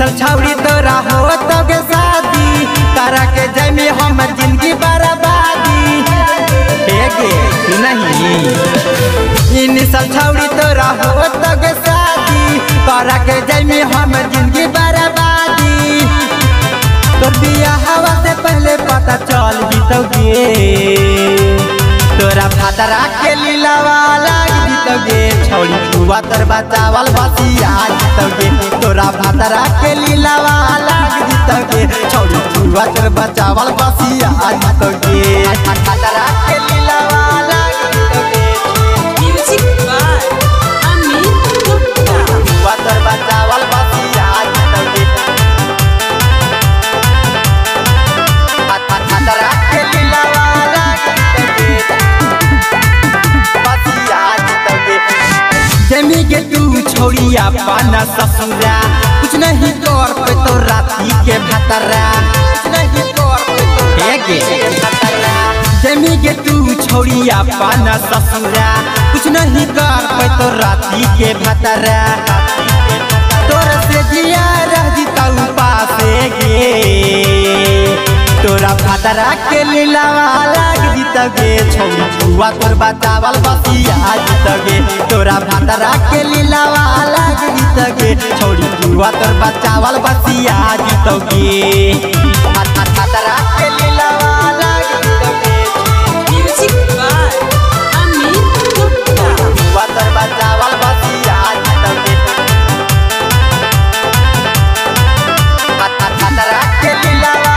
साल छौड़ी तोरा हो तोगे शादी तारा के जमी हम जिंदगी बर्बादी नहीं साल छौड़ी तोरा हो तोगे शादी तारा के जमी हम जिंदगी बर्बादी तोर बिया हवा से पहले पता चल जीतोगे तोरा भातरा के लीलावा लाग जीतोगे छौड़ी छुआ तोर बचावल बसिया जीतोगे तोरा भातरा के लीलावा लाग जीतोगे छौड़ी छुआ तोर बचावल बसिया जीतोगे भातरा के लीलावा लाग जीतोगे म्यूजिक बाय अमित गुप्ता छुआ तोर बचावल बसिया जीतोगे भातरा के लीलावा लाग जमी के तू छोड़िया पाना ससुरा कुछ नहीं कर पे तो राती के भतरा कुछ नहीं कर पे तो भतरा जमी के तू छोड़िया पाना ससुरा कुछ नहीं कर पे तो राती के भतरा तोर से जिया रह जीता पासे गे तोरा भातरा के लीलावा लाग जीतोगे छौड़ी छुआ तोर बचावल बसिया जीतोगे तोरा भातरा के लीलावा लाग जीतोगे छौड़ी छुआ तोर बचावल बसिया जीतोगे भातरा के लीलावा लाग जीतोगे म्यूजिक बाय अमित गुप्ता छुआ तोर बचावल बसिया जीतोगे भातरा के लीलावा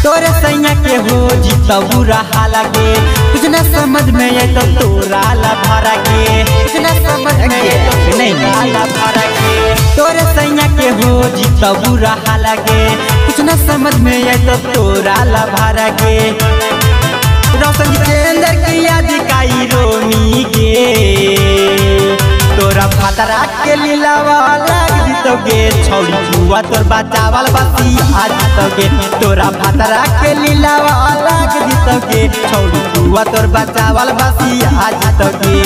तोरे सैया के हो जीता बुरा हालागे कुछ न समझ में ये तो तोरा ला भरा के कुछ न समझ में ये तो नहीं ला भरा के तोरे सैया के हो जीता बुरा हालागे कुछ न समझ में ये तो तोरा ला भरा के रोशन के अंदर की याद काई रोनी के तोरा भातरा के लीलावा लाग जीतोगे छौड़ी छुआ तोर बचावल बसिया जीतोगे तोरा भातरा के लीलावा लाग जीतोगे छौड़ी छुआ तोर बचावल बसिया जीतोगे।